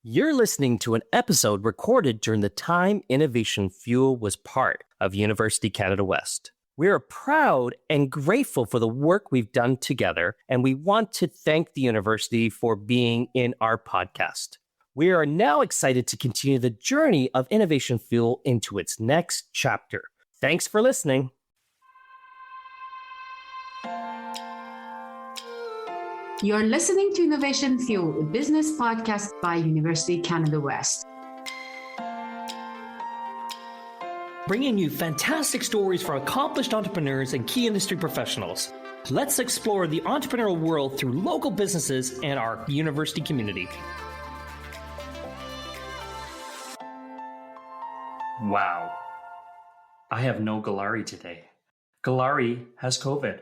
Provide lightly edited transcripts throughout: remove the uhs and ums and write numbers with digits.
You're listening to an episode recorded during the time Innovation Fuel was part of University Canada West. We are proud and grateful for the work we've done together, and we want to thank the university for being in our podcast. We are now excited to continue the journey of Innovation Fuel into its next chapter. Thanks for listening. You're listening to Innovation Fuel, a business podcast by University Canada West. Bringing you fantastic stories from accomplished entrepreneurs and key industry professionals. Let's explore the entrepreneurial world through local businesses and our university community. Wow. I have no Gelareh today. Gelareh has COVID.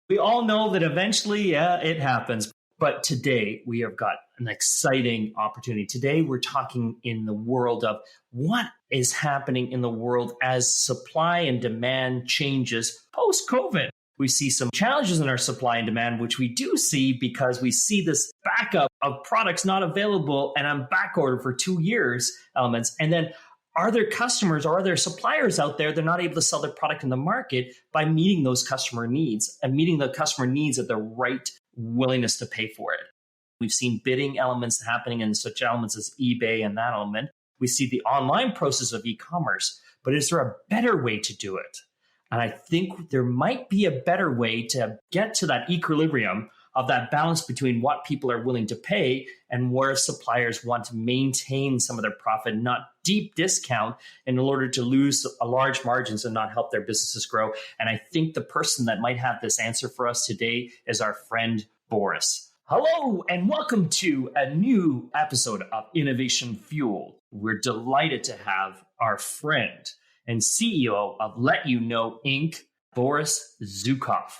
We all know that eventually, it happens. But today we have got an exciting opportunity. Today we're talking in the world of what is happening in the world as supply and demand changes post-COVID. We see some challenges in our supply and demand, which we do see because we see this backup of products not available and I'm back ordered for 2 years elements. And then are there customers or are there suppliers out there that are not able to sell their product in the market by meeting those customer needs and meeting the customer needs at the right willingness to pay for it? We've seen bidding elements happening in such elements as eBay and that element. We see the online process of e-commerce, but is there a better way to do it? And I think there might be a better way to get to that equilibrium of that balance between what people are willing to pay and where suppliers want to maintain some of their profit, not deep discount in order to lose a large margins and not help their businesses grow. And I think the person that might have this answer for us today is our friend, Boris. Hello, and welcome to a new episode of Innovation Fuel. We're delighted to have our friend and CEO of LetYouKnow, Inc., Boris Zhukov.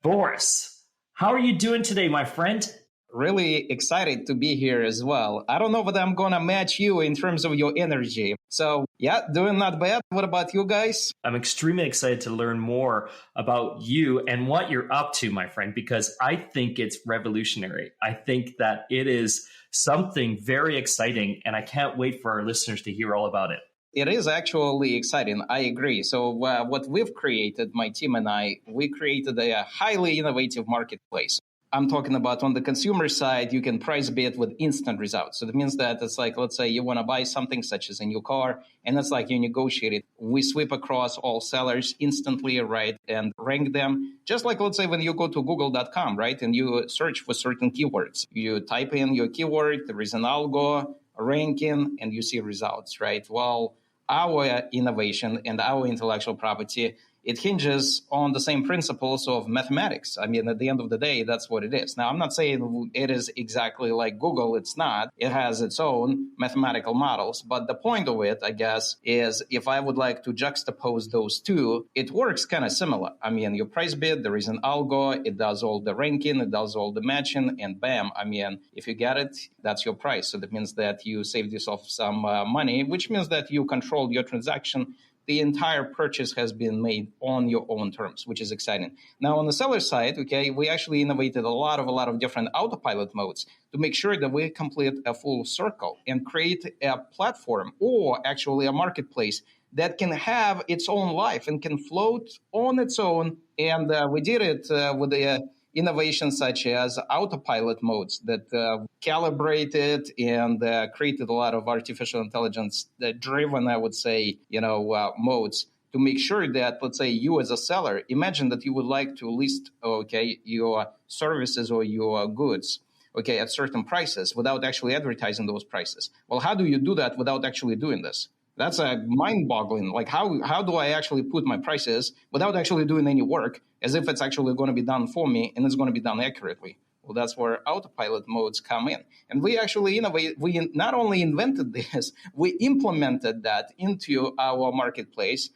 Boris, how are you doing today, my friend? Really excited to be here as well. I don't know whether I'm going to match you in terms of your energy. So yeah, doing not bad. What about you guys? I'm extremely excited to learn more about you and what you're up to, my friend, because I think it's revolutionary. I think that it is something very exciting, and I can't wait for our listeners to hear all about it. It is actually exciting. I agree. So what we've created, my team and I, we created a highly innovative marketplace. I'm talking about on the consumer side, you can price bid with instant results. So that means that it's like, let's say you want to buy something such as a new car, and it's like you negotiate it. We sweep across all sellers instantly, right, and rank them. Just like, let's say, when you go to google.com, right, and you search for certain keywords. You type in your keyword, there is an algo, ranking, and you see results, right? Well, our innovation and our intellectual property, it hinges on the same principles of mathematics. I mean, at the end of the day, that's what it is. Now, I'm not saying it is exactly like Google. It's not. It has its own mathematical models. But the point of it, I guess, is if I would like to juxtapose those two, it works kind of similar. I mean, your price bid, there is an algo. It does all the ranking. It does all the matching. And bam, I mean, if you get it, that's your price. So that means that you saved yourself some money, which means that you control your transaction. The entire purchase has been made on your own terms, which is exciting. Now, on the seller side, okay, we actually innovated a lot of different autopilot modes to make sure that we complete a full circle and create a platform or actually a marketplace that can have its own life and can float on its own. And we did it with the innovations such as autopilot modes that calibrated and created a lot of artificial intelligence driven, I would say, modes to make sure that, let's say, you as a seller, imagine that you would like to list, okay, your services or your goods, okay, at certain prices without actually advertising those prices. Well, how do you do that without actually doing this? That's mind-boggling. Like, how do I actually put my prices without actually doing any work, as if it's actually going to be done for me and it's going to be done accurately? Well, that's where autopilot modes come in. And we actually innovate. We not only invented this, we implemented that into our marketplace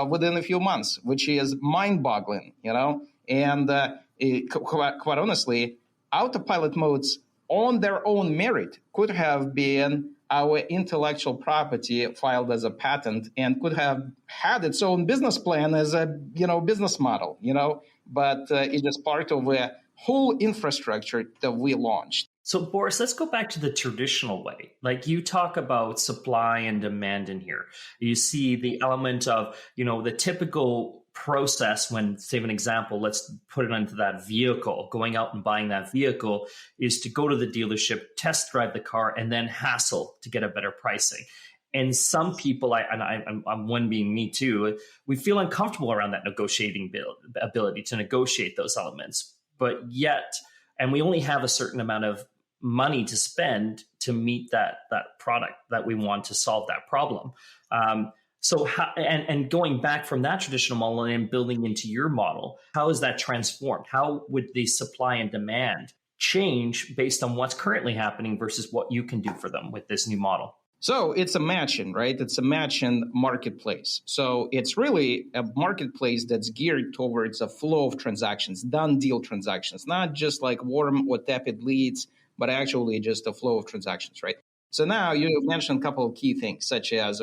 within a few months, which is mind-boggling, And quite honestly, autopilot modes on their own merit could have been our intellectual property filed as a patent and could have had its own business plan as a, business model, but it's just part of a whole infrastructure that we launched. So, Boris, let's go back to the traditional way. Like you talk about supply and demand in here. You see the element of, the typical process when, say, an example, let's put it into that vehicle, going out and buying that vehicle is to go to the dealership, test drive the car, and then hassle to get a better pricing. And some people, I'm one being me too, we feel uncomfortable around that negotiating ability to negotiate those elements. But yet, and we only have a certain amount of money to spend to meet that product that we want to solve that problem. So how, and going back from that traditional model and building into your model, how is that transformed? How would the supply and demand change based on what's currently happening versus what you can do for them with this new model? So it's a matching, right? It's a matching marketplace. So it's really a marketplace that's geared towards a flow of transactions, done deal transactions, not just like warm or tepid leads, but actually just a flow of transactions, right? So now you mentioned a couple of key things, such as,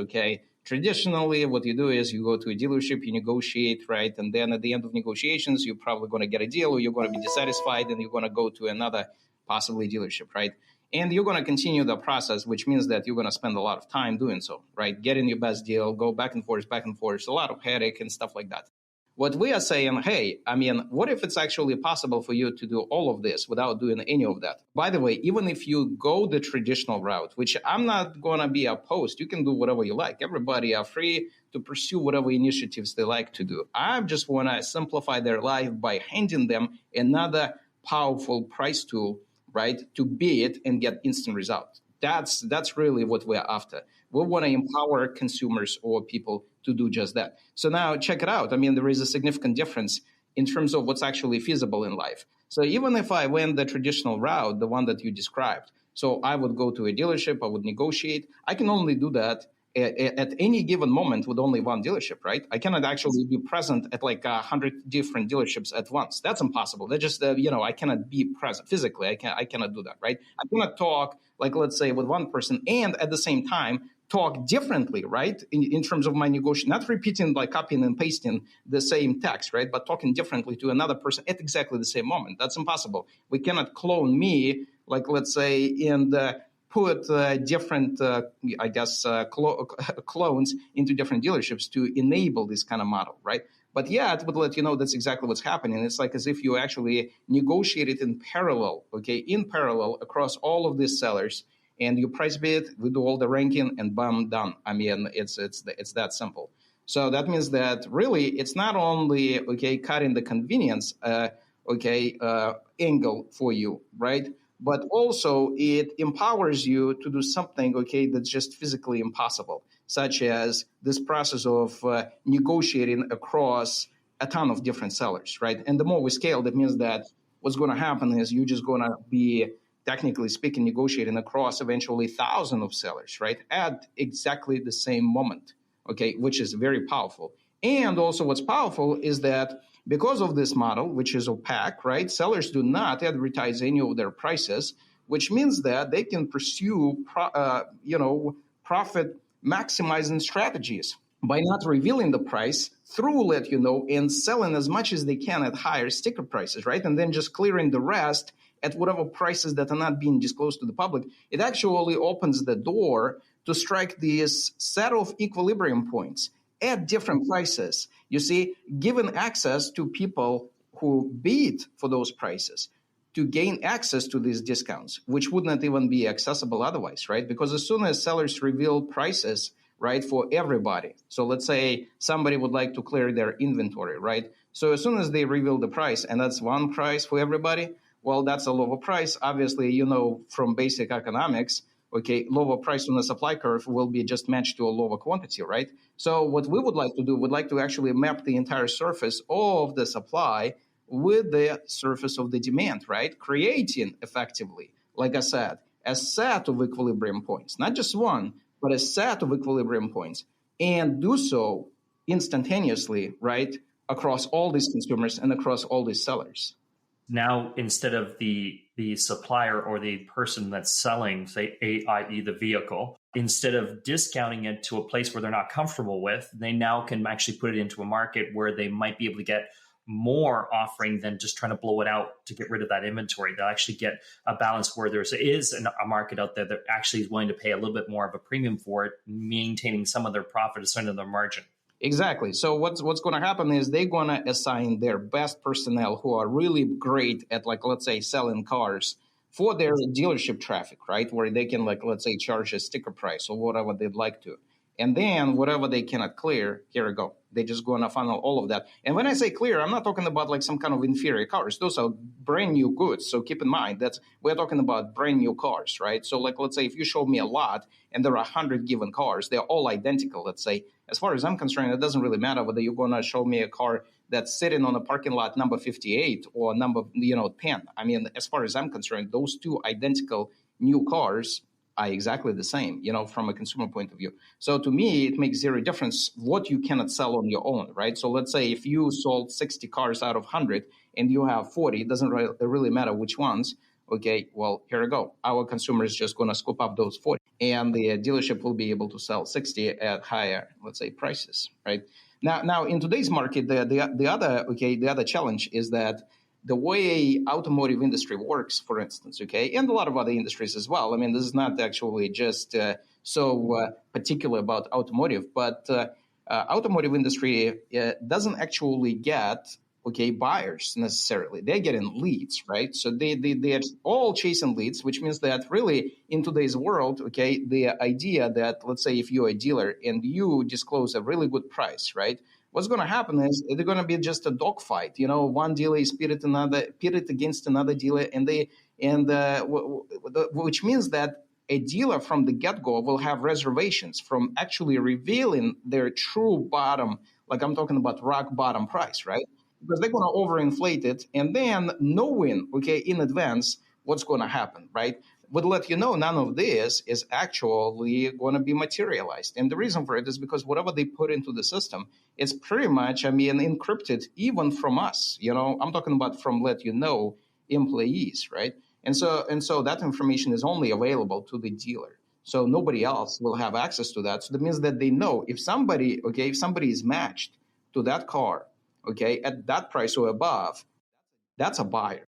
traditionally what you do is you go to a dealership, you negotiate, right? And then at the end of negotiations, you're probably going to get a deal or you're going to be dissatisfied and you're going to go to another possibly dealership, right? And you're going to continue the process, which means that you're going to spend a lot of time doing so, right? Getting your best deal, go back and forth, a lot of headache and stuff like that. What we are saying, hey, what if it's actually possible for you to do all of this without doing any of that? By the way, even if you go the traditional route, which I'm not going to be opposed, you can do whatever you like. Everybody are free to pursue whatever initiatives they like to do. I just want to simplify their life by handing them another powerful price tool, right, to beat and get instant results. That's really what we're after. We want to empower consumers or people to do just that. So now check it out. There is a significant difference in terms of what's actually feasible in life. So even if I went the traditional route, the one that you described, so I would go to a dealership, I would negotiate. I can only do that at any given moment with only one dealership, right? I cannot actually be present at like 100 different dealerships at once. That's impossible. That just, I cannot be present physically. I cannot do that, right? I cannot talk, like, let's say, with one person and at the same time talk differently, right? In terms of my negotiation, not repeating, like copying and pasting the same text, right? But talking differently to another person at exactly the same moment. That's impossible. We cannot clone me, like, let's say, and put different, clones into different dealerships to enable this kind of model, right? But yeah, it would let you know that's exactly what's happening. It's like as if you actually negotiated in parallel, across all of these sellers, and you price bid, we do all the ranking, and bam, done. It's that simple. So that means that really it's not only cutting the convenience angle for you, right? But also it empowers you to do something that's just physically impossible, such as this process of negotiating across a ton of different sellers, right? And the more we scale, that means that what's going to happen is you're just going to be, technically speaking, negotiating across eventually thousands of sellers, right? At exactly the same moment, which is very powerful. And also what's powerful is that because of this model, which is opaque, right? Sellers do not advertise any of their prices, which means that they can pursue, profit maximizing strategies by not revealing the price through LetYouKnow and selling as much as they can at higher sticker prices, right? And then just clearing the rest at whatever prices that are not being disclosed to the public. It actually opens the door to strike this set of equilibrium points at different prices. You see, giving access to people who bid for those prices to gain access to these discounts, which would not even be accessible otherwise, right? Because as soon as sellers reveal prices, right, for everybody. So let's say somebody would like to clear their inventory, right? So as soon as they reveal the price, and that's one price for everybody, well, that's a lower price. Obviously, from basic economics, lower price on the supply curve will be just matched to a lower quantity, right? So what we would like to do, would like to actually map the entire surface of the supply with the surface of the demand, right? Creating effectively, like I said, a set of equilibrium points, not just one, but a set of equilibrium points, and do so instantaneously, right, across all these consumers and across all these sellers. Now, instead of the supplier or the person that's selling, say, i.e. the vehicle, instead of discounting it to a place where they're not comfortable with, they now can actually put it into a market where they might be able to get more offering than just trying to blow it out to get rid of that inventory. They'll actually get a balance where there is a market out there that actually is willing to pay a little bit more of a premium for it, maintaining some of their profit, a certain of their margin. Exactly. So what's going to happen is they're going to assign their best personnel who are really great at, like, let's say, selling cars for their dealership traffic, right? Where they can, like, let's say, charge a sticker price or whatever they'd like to. And then whatever they cannot clear, here we go. They're just going to funnel all of that. And when I say clear, I'm not talking about like some kind of inferior cars. Those are brand new goods. So keep in mind that we're talking about brand new cars, right? So like, let's say if you show me a lot and there are 100 given cars, they're all identical, let's say. As far as I'm concerned, it doesn't really matter whether you're going to show me a car that's sitting on a parking lot number 58 or number 10. I mean, as far as I'm concerned, those two identical new cars are exactly the same, from a consumer point of view. So to me, it makes zero difference what you cannot sell on your own, right? So let's say if you sold 60 cars out of 100 and you have 40, it doesn't really matter which ones. Okay, well, here we go. Our consumer is just going to scoop up those 40, and the dealership will be able to sell 60 at higher, let's say, prices, right? Now in today's market, the other challenge is that the way automotive industry works, for instance, and a lot of other industries as well. I mean, this is not actually just so particular about automotive, but automotive industry doesn't actually get buyers necessarily. They're getting leads, right? So they're all chasing leads, which means that really in today's world, the idea that, let's say, if you're a dealer and you disclose a really good price, right? What's going to happen is they're going to be just a dogfight. One dealer is pitted against another dealer, which means that a dealer from the get-go will have reservations from actually revealing their true bottom, like I'm talking about rock bottom price, right? Because they're going to overinflate it, and then knowing, in advance what's going to happen, right? Would let you know none of this is actually going to be materialized. And the reason for it is because whatever they put into the system, it's pretty much, encrypted even from us. I'm talking about from LetYouKnow employees, right? And so that information is only available to the dealer. So nobody else will have access to that. So that means that they know if somebody is matched to that car, at that price or above, that's a buyer.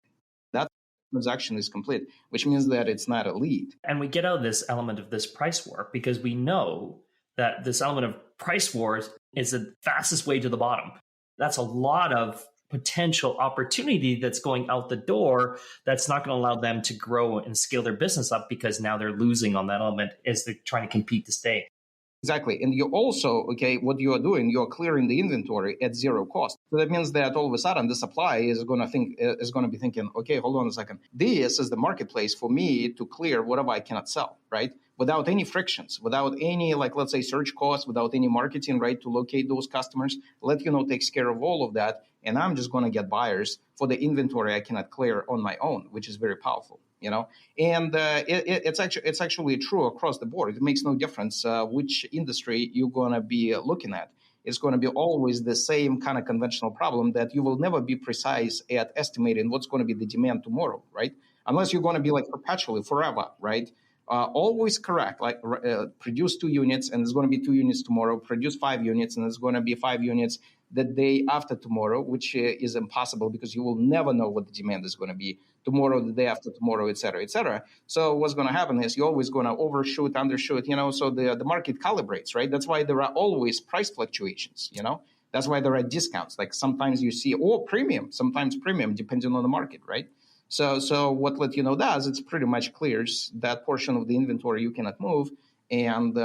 That transaction is complete, which means that it's not a lead. And we get out of this element of this price war because we know that this element of price wars is the fastest way to the bottom. That's a lot of potential opportunity that's going out the door that's not going to allow them to grow and scale their business up because now they're losing on that element as they're trying to compete to stay. Exactly. And you also, what you are doing, you're clearing the inventory at zero cost. So that means that all of a sudden the supply is going to be thinking, okay, hold on a second. This is the marketplace for me to clear whatever I cannot sell, right? Without any frictions, without any, let's say, search costs, without any marketing, right, to locate those customers. LetYouKnow takes care of all of that. And I'm just going to get buyers for the inventory I cannot clear on my own, which is very powerful. And it's actually true across the board. It makes no difference which industry you're going to be looking at. It's going to be always the same kind of conventional problem that you will never be precise at estimating what's going to be the demand tomorrow, right? Unless you're going to be perpetually forever, right? Always correct, produce 2 units and there's going to be 2 units tomorrow, produce 5 units and there's going to be 5 units the day after tomorrow, which is impossible because you will never know what the demand is going to be tomorrow, the day after tomorrow, et cetera, et cetera. So what's going to happen is you're always going to overshoot, undershoot, so the market calibrates, right? That's why there are always price fluctuations, That's why there are discounts. Like sometimes you see, sometimes premium, depending on the market, right? So what LetYouKnow does, it's pretty much clears that portion of the inventory you cannot move, and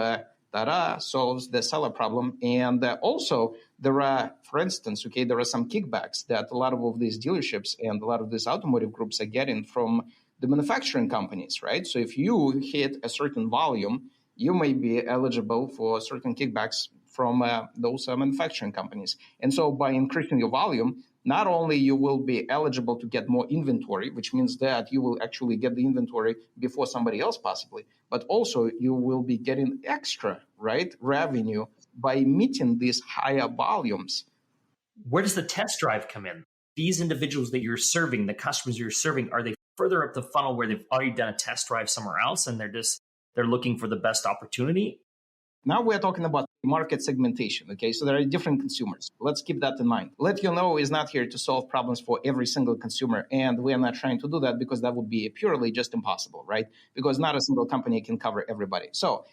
solves the seller problem. And also there are, for instance, there are some kickbacks that a lot of these dealerships and a lot of these automotive groups are getting from the manufacturing companies, right? So if you hit a certain volume, you may be eligible for certain kickbacks from those manufacturing companies. And so by increasing your volume, not only you will be eligible to get more inventory, which means that you will actually get the inventory before somebody else possibly, but also you will be getting extra, right, revenue by meeting these higher volumes. Where does the test drive come in? These individuals that you're serving, the customers you're serving, are they further up the funnel where they've already done a test drive somewhere else and they're looking for the best opportunity? Now we're talking about market segmentation, okay? So there are different consumers. Let's keep that in mind. LetYouKnow is not here to solve problems for every single consumer, and we are not trying to do that because that would be purely just impossible, right? Because not a single company can cover everybody. So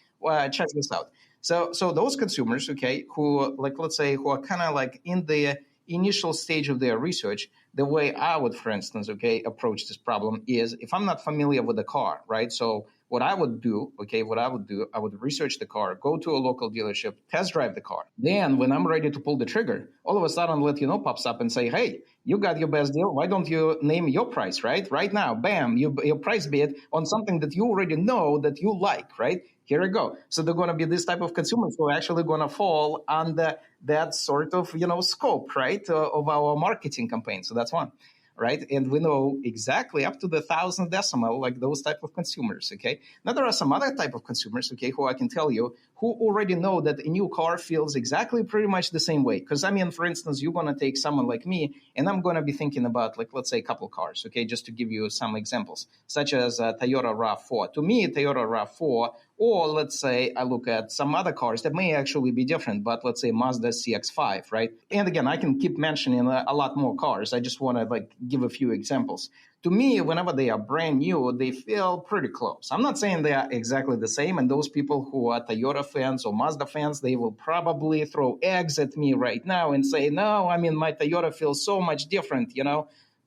check this out. So those consumers, okay, who let's say who are kind of like in the initial stage of their research, the way I would, for instance, okay, approach this problem is if I'm not familiar with the car, right? So what I would do, I would research the car, go to a local dealership, test drive the car. Then when I'm ready to pull the trigger, all of a sudden LetYouKnow pops up and say, hey, you got your best deal. Why don't you name your price, right? Right now, bam, your price bid on something that you already know that you like, right? Here we go. So they're going to be this type of consumers who are actually going to fall under that sort of, scope, right, of our marketing campaign. So that's one. Right. And we know exactly up to the 1,000th decimal, like those type of consumers. OK, now there are some other type of consumers, OK, who I can tell you who already know that a new car feels exactly pretty much the same way. Because, I mean, for instance, you're going to take someone like me and I'm going to be thinking about, like, let's say a couple cars. OK, just to give you some examples, such as Toyota RAV4. To me, Toyota RAV4, or let's say I look at some other cars that may actually be different, but let's say Mazda CX-5, right? And again, I can keep mentioning a lot more cars. I just want to give a few examples. To me, whenever they are brand new, they feel pretty close. I'm not saying they are exactly the same. And those people who are Toyota fans or Mazda fans, they will probably throw eggs at me right now and say, no, I mean, my Toyota feels so much different,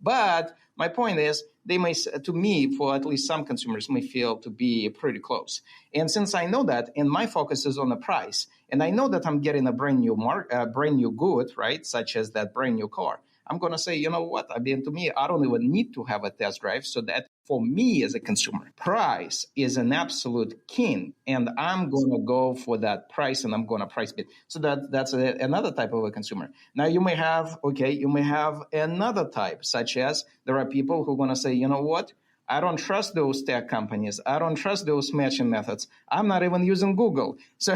But my point is, they may, to me, for at least some consumers, may feel to be pretty close. And since I know that, and my focus is on the price, and I know that I'm getting a brand new good, right, such as that brand new car, I'm going to say, you know what? I mean, to me, I don't even need to have a test drive, so that for me as a consumer, price is an absolute king, and I'm going to go for that price, and I'm going to price bid. So that's another type of a consumer. Now you may have another type, such as there are people who are going to say, you know what? I don't trust those tech companies. I don't trust those matching methods. I'm not even using Google. So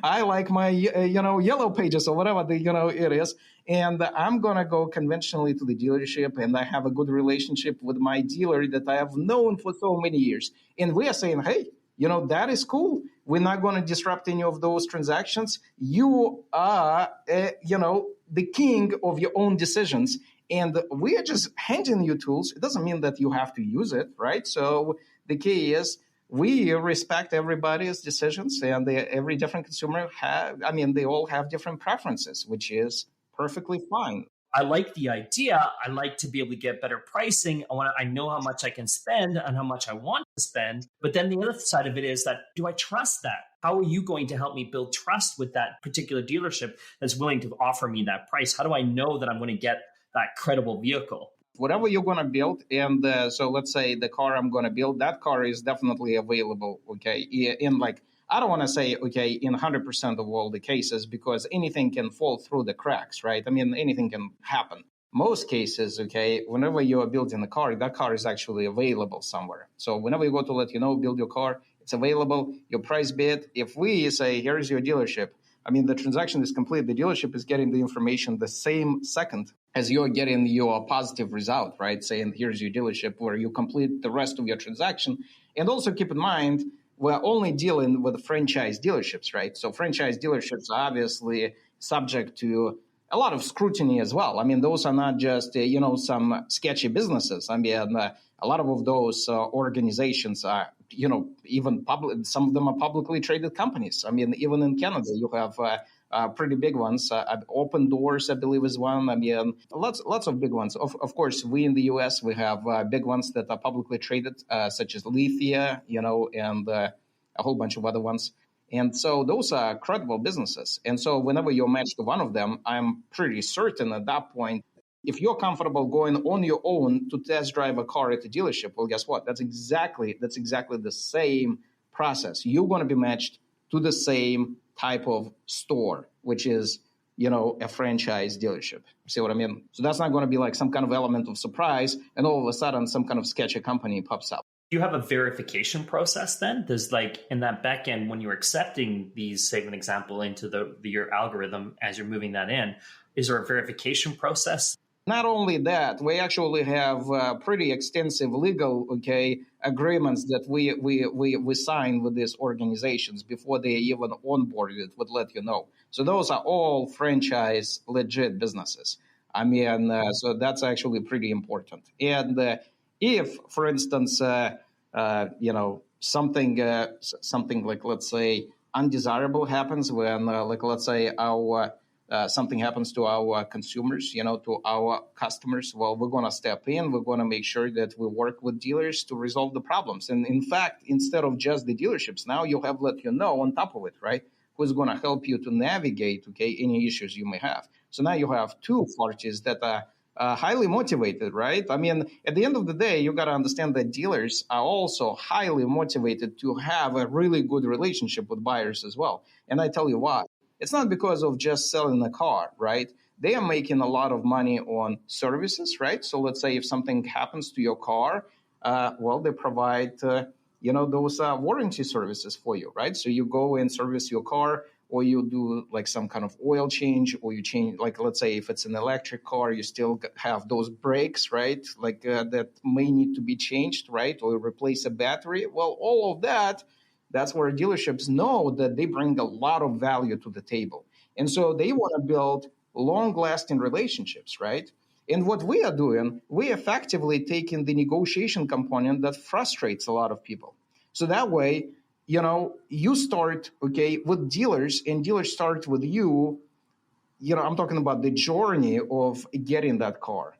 I like my, yellow pages or whatever it is. And I'm going to go conventionally to the dealership, and I have a good relationship with my dealer that I have known for so many years. And we are saying, hey, that is cool. We're not going to disrupt any of those transactions. You are, the king of your own decisions. And we are just handing you tools. It doesn't mean that you have to use it, right? So the key is we respect everybody's decisions, and every different consumer they all have different preferences, which is perfectly fine. I like the idea. I like to be able to get better pricing. I know how much I can spend and how much I want to spend. But then the other side of it is that, do I trust that? How are you going to help me build trust with that particular dealership that's willing to offer me that price? How do I know that I'm going to get that credible vehicle? Whatever you're going to build, and so let's say the car I'm going to build, that car is definitely available, okay, in I don't want to say, okay, in 100% of all the cases, because anything can fall through the cracks, right? I mean, anything can happen. Most cases, okay, whenever you are building a car, that car is actually available somewhere. So whenever you go to LetYouKnow, build your car, it's available, your price bid. If we say, here's your dealership, I mean, the transaction is complete. The dealership is getting the information the same second as you're getting your positive result, right? Saying, here's your dealership, where you complete the rest of your transaction. And also keep in mind, we're only dealing with franchise dealerships, right? So franchise dealerships are obviously subject to a lot of scrutiny as well. I mean, those are not just, some sketchy businesses. I mean, a lot of those organizations are, even public. Some of them are publicly traded companies. I mean, even in Canada, you have pretty big ones. Open Doors, I believe, is one. I mean, lots of big ones. Of course, we in the U.S., we have big ones that are publicly traded, such as Lithia, and a whole bunch of other ones. And so those are credible businesses. And so whenever you're matched to one of them, I'm pretty certain at that point, if you're comfortable going on your own to test drive a car at a dealership, well, guess what? That's exactly the same process. You're going to be matched to the same type of store, which is, a franchise dealership. See what I mean? So that's not going to be like some kind of element of surprise, and all of a sudden some kind of sketchy company pops up. You have a verification process then? There's in that back end, when you're accepting these, say, an example, into your algorithm as you're moving that in, is there a verification process? Not only that, we actually have pretty extensive legal, agreements that we sign with these organizations before they even onboarded with LetYouKnow. So those are all franchise legit businesses. I mean, so that's actually pretty important. And if, for instance, something like, let's say, undesirable happens when, like, let's say our something happens to our consumers, to our customers, well, we're going to step in. We're going to make sure that we work with dealers to resolve the problems. And in fact, instead of just the dealerships, now you have LetYouKnow on top of it, right? Who's going to help you to navigate, any issues you may have. So now you have two parties that are highly motivated, right? I mean, at the end of the day, you got to understand that dealers are also highly motivated to have a really good relationship with buyers as well. And I tell you why. It's not because of just selling a car, right? They are making a lot of money on services, right? So let's say if something happens to your car, well, they provide, those warranty services for you, right? So you go and service your car, or you do like some kind of oil change, or you change, like, let's say if it's an electric car, you still have those brakes, right? Like that may need to be changed, right? Or replace a battery. Well, all of that, that's where dealerships know that they bring a lot of value to the table. And so they want to build long-lasting relationships, right? And what we are doing, we effectively taking the negotiation component that frustrates a lot of people. So that way, you start, with dealers, and dealers start with you. I'm talking about the journey of getting that car.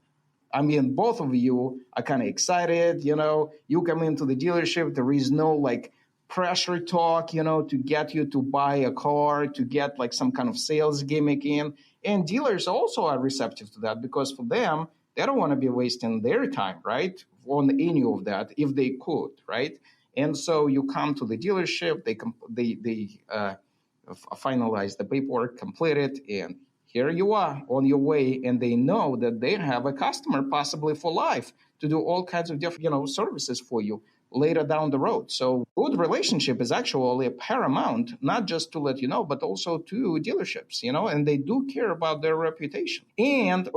I mean, both of you are kind of excited, you come into the dealership, there is no like pressure talk, to get you to buy a car, to get like some kind of sales gimmick in. And dealers also are receptive to that, because for them, they don't want to be wasting their time, right, on any of that if they could, right? And so you come to the dealership, they finalize the paperwork, complete it, and here you are on your way. And they know that they have a customer possibly for life to do all kinds of different, services for you later down the road. So good relationship is actually paramount, not just to LetYouKnow, but also to dealerships, and they do care about their reputation. And,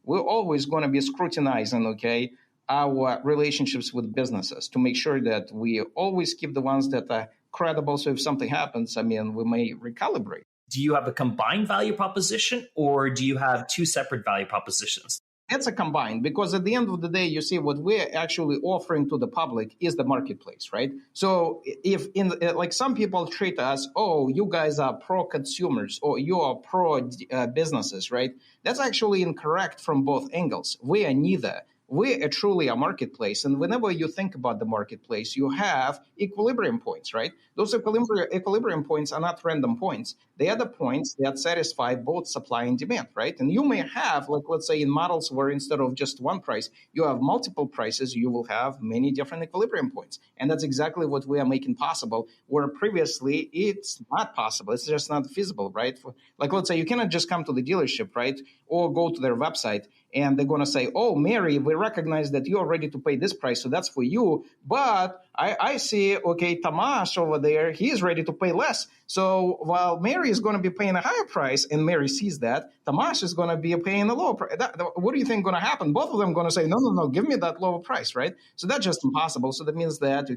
we're always going to be scrutinizing, our relationships with businesses to make sure that we always keep the ones that are credible. So if something happens, we may recalibrate. Do you have a combined value proposition, or do you have two separate value propositions? It's a combined, because at the end of the day, you see, what we're actually offering to the public is the marketplace, right? So if like some people treat us, oh, you guys are pro-consumers, or you are pro-businesses, right? That's actually incorrect from both angles. We are neither. We are truly a marketplace. And whenever you think about the marketplace, you have equilibrium points, right? Those equilibrium points are not random points. They are the points that satisfy both supply and demand, right? And you may have, like, let's say in models where instead of just one price, you have multiple prices, you will have many different equilibrium points. And that's exactly what we are making possible, where previously it's not possible. It's just not feasible, right? Like, let's say you cannot just come to the dealership, right? Or go to their website, and they're going to say, oh, Mary, we recognize that you are ready to pay this price, so that's for you. But I see, Tamash over there, he is ready to pay less. So while Mary is going to be paying a higher price, and Mary sees that, Tamash is going to be paying a lower price. What do you think is going to happen? Both of them are going to say, no, give me that lower price, right? So that's just impossible. So that means that,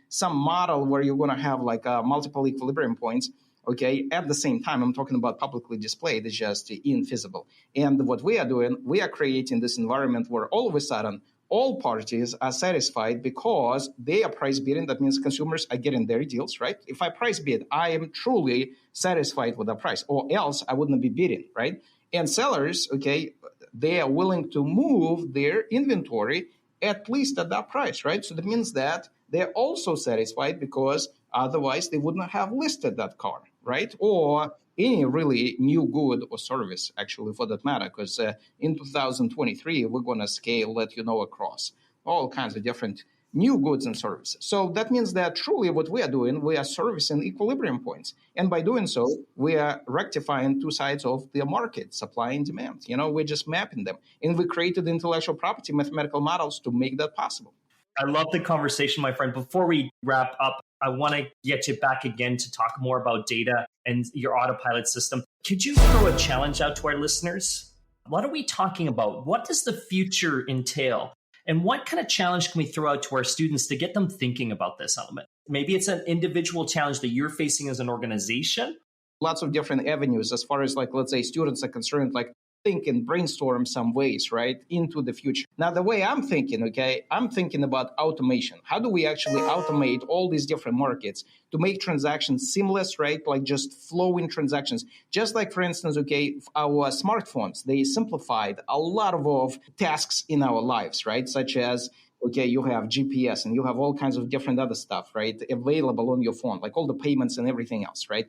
some model where you're going to have like multiple equilibrium points, at the same time, I'm talking about publicly displayed, it's just infeasible. And what we are doing, we are creating this environment where all of a sudden, all parties are satisfied because they are price bidding. That means consumers are getting their deals, right? If I price bid, I am truly satisfied with the price, or else I wouldn't be bidding, right? And sellers, they are willing to move their inventory at least at that price, right? So that means that they're also satisfied, because otherwise they wouldn't have listed that car, right? Or any really new good or service, actually, for that matter, because in 2023, we're going to scale LetYouKnow across all kinds of different new goods and services. So that means that truly what we are doing, we are servicing equilibrium points. And by doing so, we are rectifying two sides of the market, supply and demand. We're just mapping them. And we created intellectual property mathematical models to make that possible. I love the conversation, my friend. Before we wrap up, I want to get you back again to talk more about data and your autopilot system. Could you throw a challenge out to our listeners? What are we talking about? What does the future entail? And what kind of challenge can we throw out to our students to get them thinking about this element? Maybe it's an individual challenge that you're facing as an organization. Lots of different avenues as far as like, let's say students are concerned, like think and brainstorm some ways, right, into the future. Now, the way I'm thinking, okay, I'm thinking about automation. How do we actually automate all these different markets to make transactions seamless, right? Like just flowing transactions. Just like, for instance, okay, our smartphones, they simplified a lot of tasks in our lives, right? Such as, okay, you have GPS and you have all kinds of different other stuff, right, available on your phone, like all the payments and everything else, right?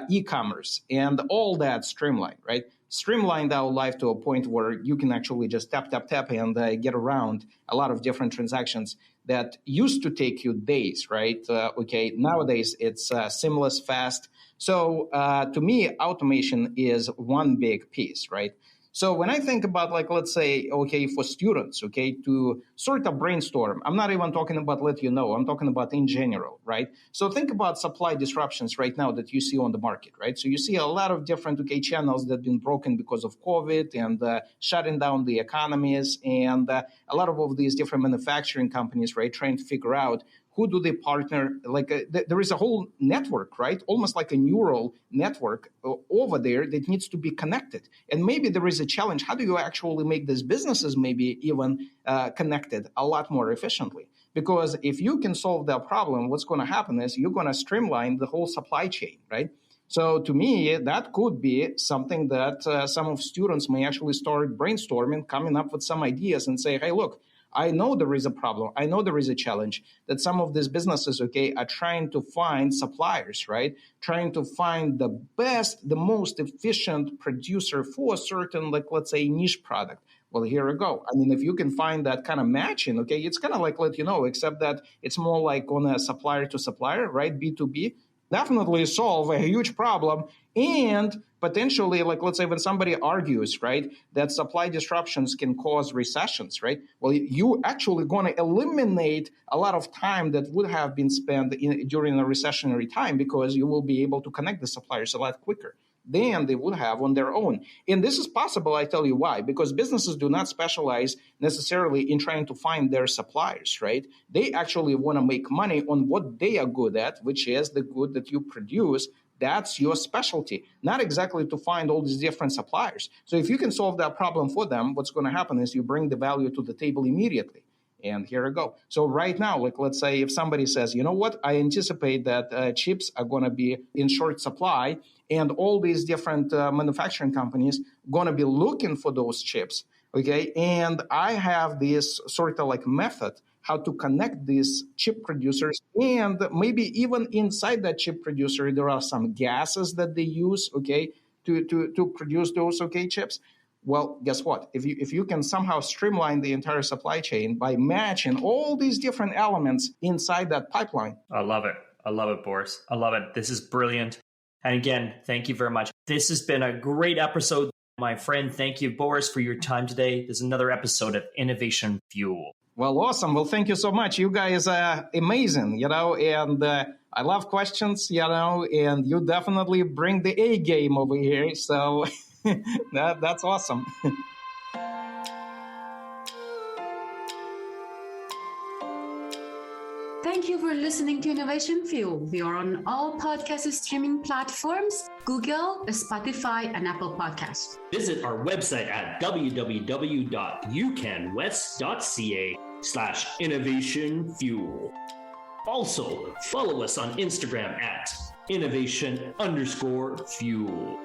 E-commerce and all that streamlined, right? Streamlined our life to a point where you can actually just tap, and get around a lot of different transactions that used to take you days, right? Okay, nowadays it's seamless, fast. So to me, automation is one big piece, right? So when I think about, like, let's say, okay, for students, okay, to sort of brainstorm, I'm not even talking about LetYouKnow, I'm talking about in general, right? So think about supply disruptions right now that you see on the market, right? So you see a lot of different, okay, channels that have been broken because of COVID and shutting down the economies, and a lot of these different manufacturing companies, right, trying to figure out who do they partner? Like there is a whole network, right? Almost like a neural network over there that needs to be connected. And maybe there is a challenge. How do you actually make these businesses maybe even connected a lot more efficiently? Because if you can solve that problem, what's going to happen is you're going to streamline the whole supply chain, right? So to me, that could be something that some of students may actually start brainstorming, coming up with some ideas and say, hey, look, I know there is a problem. I know there is a challenge that some of these businesses, okay, are trying to find suppliers, right? Trying to find the best, the most efficient producer for a certain, like, let's say, niche product. Well, here we go. I mean, if you can find that kind of matching, okay, it's kind of like LetYouKnow, except that it's more like on a supplier to supplier, right? B2B. Definitely solve a huge problem. And potentially, like, let's say when somebody argues, right, that supply disruptions can cause recessions, right? Well, you actually going to eliminate a lot of time that would have been spent during a recessionary time, because you will be able to connect the suppliers a lot quicker than they would have on their own. And this is possible, I tell you why, because businesses do not specialize necessarily in trying to find their suppliers, right? They actually want to make money on what they are good at, which is the good that you produce. That's your specialty, not exactly to find all these different suppliers. So if you can solve that problem for them, what's going to happen is you bring the value to the table immediately. And here we go. So right now, like, let's say if somebody says, you know what, I anticipate that chips are going to be in short supply, and all these different manufacturing companies going to be looking for those chips, okay? And I have this sort of like method how to connect these chip producers, and maybe even inside that chip producer, there are some gases that they use, okay, to produce those, okay, chips. Well, guess what? If you can somehow streamline the entire supply chain by matching all these different elements inside that pipeline. I love it. I love it, Boris. I love it. This is brilliant. And again, thank you very much. This has been a great episode, my friend. Thank you, Boris, for your time today. There's another episode of Innovation Fuel. Well, awesome. Well, thank you so much. You guys are amazing, you know, and I love questions, you know, and you definitely bring the A game over here. So that's awesome. Thank you for listening to Innovation Fuel. We are on all podcast streaming platforms, Google, Spotify, and Apple Podcasts. Visit our website at www.ucanwest.ca/Innovation Fuel. Also, follow us on Instagram at innovation_fuel.